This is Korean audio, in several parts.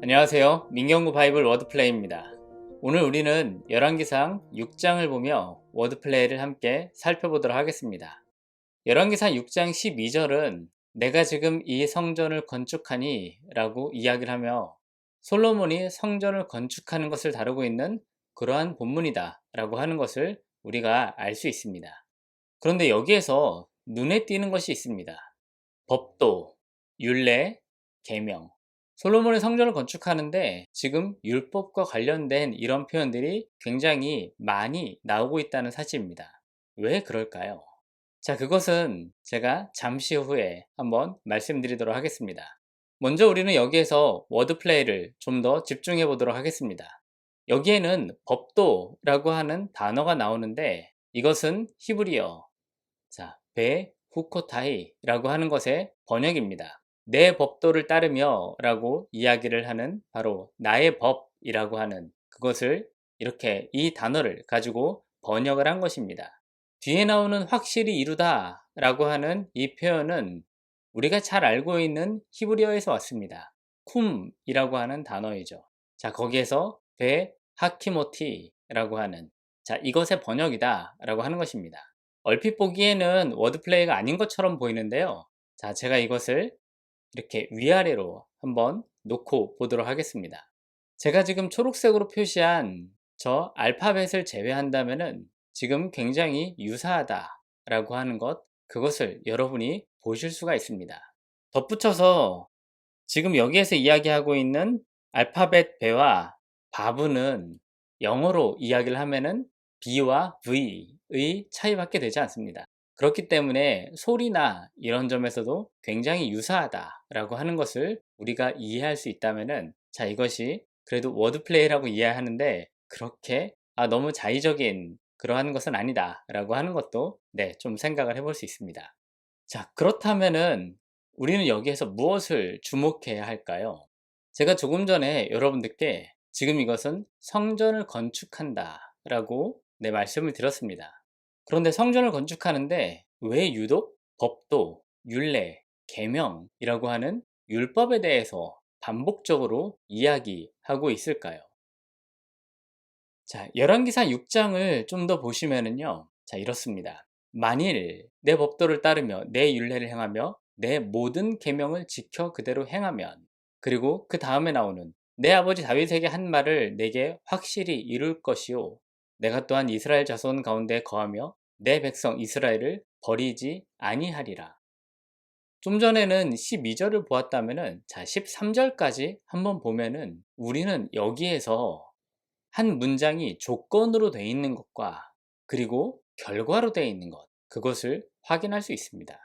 안녕하세요. 민경구 바이블 워드플레이입니다. 오늘 우리는 열왕기상 6장을 보며 워드플레이를 함께 살펴보도록 하겠습니다. 열왕기상 6장 12절은 내가 지금 이 성전을 건축하니 라고 이야기를 하며 솔로몬이 성전을 건축하는 것을 다루고 있는 그러한 본문이다 라고 하는 것을 우리가 알 수 있습니다. 그런데 여기에서 눈에 띄는 것이 있습니다. 법도, 율례, 계명. 솔로몬의 성전을 건축하는데 지금 율법과 관련된 이런 표현들이 굉장히 많이 나오고 있다는 사실입니다. 왜 그럴까요? 자, 그것은 제가 잠시 후에 한번 말씀드리도록 하겠습니다. 먼저 우리는 여기에서 워드플레이를 좀 더 집중해 보도록 하겠습니다. 여기에는 법도라고 하는 단어가 나오는데 이것은 히브리어, 자, 후코타이라고 하는 것의 번역입니다. 내 법도를 따르며 라고 이야기를 하는 바로 나의 법이라고 하는 그것을 이렇게 이 단어를 가지고 번역을 한 것입니다. 뒤에 나오는 확실히 이루다 라고 하는 이 표현은 우리가 잘 알고 있는 히브리어에서 왔습니다. 쿰이라고 하는 단어이죠. 자, 거기에서 하키모티라고 하는, 자, 이것의 번역이다 라고 하는 것입니다. 얼핏 보기에는 워드플레이가 아닌 것처럼 보이는데요. 자, 제가 이것을 이렇게 위아래로 한번 놓고 보도록 하겠습니다. 제가 지금 초록색으로 표시한 저 알파벳을 제외한다면은 지금 굉장히 유사하다 라고 하는 것, 그것을 여러분이 보실 수가 있습니다. 덧붙여서 지금 여기에서 이야기하고 있는 알파벳 배와 바브는 영어로 이야기를 하면은 B와 V의 차이밖에 되지 않습니다. 그렇기 때문에 소리나 이런 점에서도 굉장히 유사하다라고 하는 것을 우리가 이해할 수 있다면은, 자, 이것이 그래도 워드플레이라고 이해하는데 그렇게 너무 자의적인 그러한 것은 아니다라고 하는 것도 좀 생각을 해볼 수 있습니다. 자, 그렇다면은 우리는 여기에서 무엇을 주목해야 할까요? 제가 조금 전에 여러분들께 지금 이것은 성전을 건축한다 라고 말씀을 드렸습니다. 그런데 성전을 건축하는데 왜 유독 법도, 율례, 계명이라고 하는 율법에 대해서 반복적으로 이야기하고 있을까요? 자, 열왕기상 6장을 좀 더 보시면은요. 자, 이렇습니다. 만일 내 법도를 따르며 내 율례를 행하며 내 모든 계명을 지켜 그대로 행하면, 그리고 그 다음에 나오는 내 아버지 다윗에게 한 말을 내게 확실히 이룰 것이요 내가 또한 이스라엘 자손 가운데 거하며 내 백성 이스라엘을 버리지 아니하리라. 좀 전에는 12절을 보았다면은, 자, 13절까지 한번 보면은 우리는 여기에서 한 문장이 조건으로 되어 있는 것과 그리고 결과로 되어 있는 것, 그것을 확인할 수 있습니다.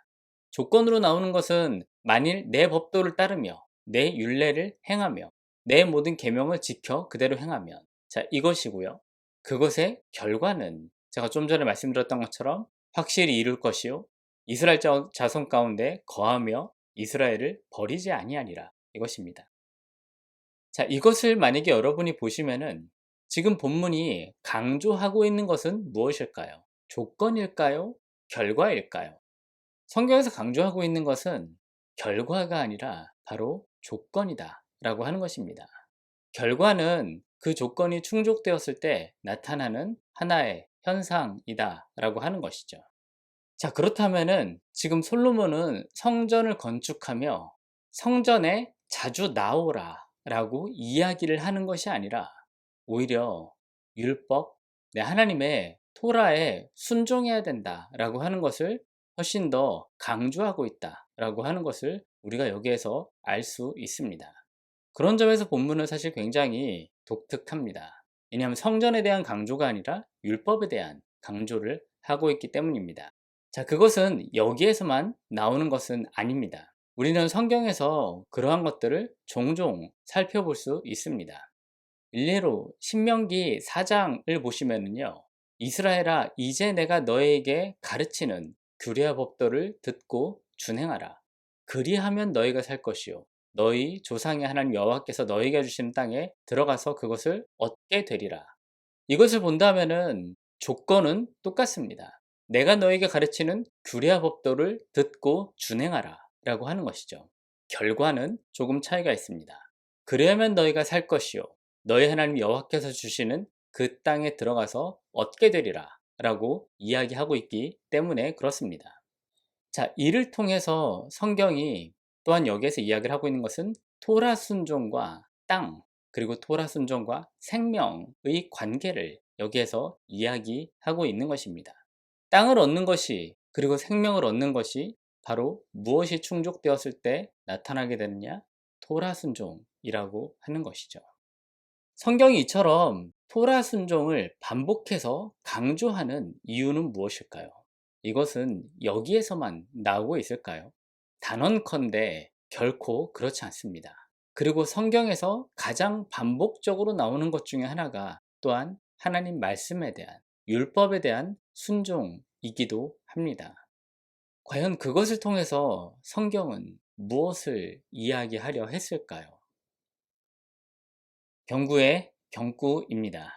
조건으로 나오는 것은 만일 내 법도를 따르며 내 율례를 행하며 내 모든 계명을 지켜 그대로 행하면, 자, 이것이고요. 그것의 결과는 제가 좀 전에 말씀드렸던 것처럼 확실히 이룰 것이요 이스라엘 자손 가운데 거하며 이스라엘을 버리지 아니하니라, 이것입니다. 자, 이것을 만약에 여러분이 보시면은 지금 본문이 강조하고 있는 것은 무엇일까요? 조건일까요? 결과일까요? 성경에서 강조하고 있는 것은 결과가 아니라 바로 조건이다 라고 하는 것입니다. 결과는 그 조건이 충족되었을 때 나타나는 하나의 현상이다 라고 하는 것이죠. 자, 그렇다면은 지금 솔로몬은 성전을 건축하며 성전에 자주 나오라 라고 이야기를 하는 것이 아니라 오히려 율법, 하나님의 토라에 순종해야 된다 라고 하는 것을 훨씬 더 강조하고 있다 라고 하는 것을 우리가 여기에서 알 수 있습니다. 그런 점에서 본문은 사실 굉장히 독특합니다. 왜냐하면 성전에 대한 강조가 아니라 율법에 대한 강조를 하고 있기 때문입니다. 자, 그것은 여기에서만 나오는 것은 아닙니다. 우리는 성경에서 그러한 것들을 종종 살펴볼 수 있습니다. 일례로 신명기 4장을 보시면은요. 이스라엘아, 이제 내가 너에게 가르치는 규례와 법도를 듣고 준행하라. 그리하면 너희가 살 것이요 너희 조상의 하나님 여호와께서 너희에게 주시는 땅에 들어가서 그것을 얻게 되리라. 이것을 본다면은 조건은 똑같습니다. 내가 너에게 가르치는 규례와 법도를 듣고 준행하라 라고 하는 것이죠. 결과는 조금 차이가 있습니다. 그래야만 너희가 살 것이요 너희 하나님 여호와께서 주시는 그 땅에 들어가서 얻게 되리라 라고 이야기하고 있기 때문에 그렇습니다. 자, 이를 통해서 성경이 또한 여기에서 이야기를 하고 있는 것은 토라 순종과 땅, 그리고 토라 순종과 생명의 관계를 여기에서 이야기하고 있는 것입니다. 땅을 얻는 것이, 그리고 생명을 얻는 것이 바로 무엇이 충족되었을 때 나타나게 되느냐? 토라 순종이라고 하는 것이죠. 성경이 이처럼 토라 순종을 반복해서 강조하는 이유는 무엇일까요? 이것은 여기에서만 나오고 있을까요? 단언컨대 결코 그렇지 않습니다. 그리고 성경에서 가장 반복적으로 나오는 것 중에 하나가 또한 하나님 말씀에 대한, 율법에 대한 순종이기도 합니다. 과연 그것을 통해서 성경은 무엇을 이야기하려 했을까요? 경구의 경구입니다.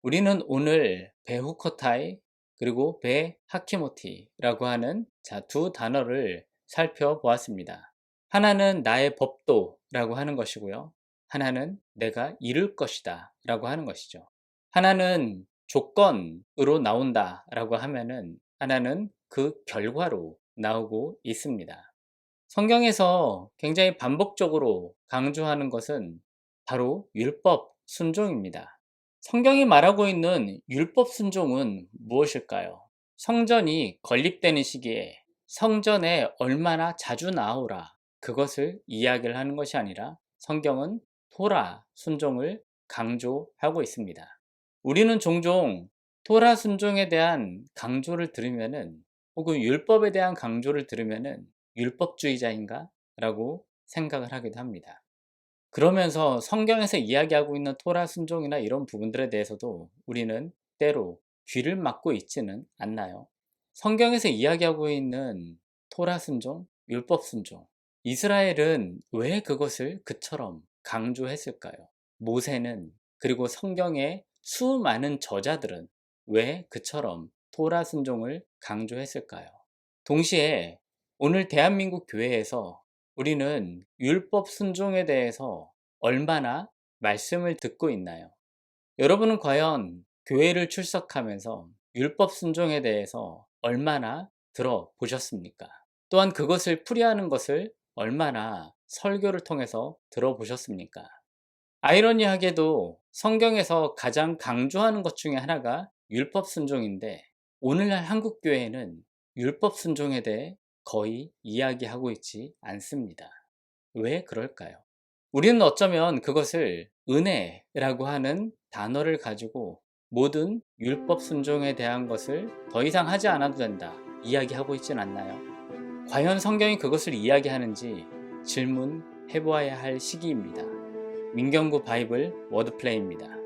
우리는 오늘 배 후커타이 그리고 배 하키모티라고 하는 두 단어를 살펴보았습니다. 하나는 나의 법도라고 하는 것이고요. 하나는 내가 이룰 것이다 라고 하는 것이죠. 하나는 조건으로 나온다 라고 하면은 하나는 그 결과로 나오고 있습니다. 성경에서 굉장히 반복적으로 강조하는 것은 바로 율법 순종입니다. 성경이 말하고 있는 율법 순종은 무엇일까요? 성전이 건립되는 시기에 성전에 얼마나 자주 나오라 그것을 이야기를 하는 것이 아니라 성경은 토라 순종을 강조하고 있습니다. 우리는 종종 토라 순종에 대한 강조를 들으면은 혹은 율법에 대한 강조를 들으면은 율법주의자인가? 라고 생각을 하기도 합니다. 그러면서 성경에서 이야기하고 있는 토라 순종이나 이런 부분들에 대해서도 우리는 때로 귀를 막고 있지는 않나요? 성경에서 이야기하고 있는 토라 순종, 율법 순종, 이스라엘은 왜 그것을 그처럼 강조했을까요? 모세는, 그리고 성경의 수많은 저자들은 왜 그처럼 토라 순종을 강조했을까요? 동시에 오늘 대한민국 교회에서 우리는 율법 순종에 대해서 얼마나 말씀을 듣고 있나요? 여러분은 과연 교회를 출석하면서 율법 순종에 대해서 얼마나 들어보셨습니까? 또한 그것을 풀이하는 것을 얼마나 설교를 통해서 들어보셨습니까? 아이러니하게도 성경에서 가장 강조하는 것 중에 하나가 율법 순종인데 오늘날 한국 교회는 율법 순종에 대해 거의 이야기하고 있지 않습니다. 왜 그럴까요? 우리는 어쩌면 그것을 은혜라고 하는 단어를 가지고 모든 율법 순종에 대한 것을 더 이상 하지 않아도 된다 이야기하고 있진 않나요? 과연 성경이 그것을 이야기하는지 질문해 보아야 할 시기입니다. 민경구 바이블 워드플레이입니다.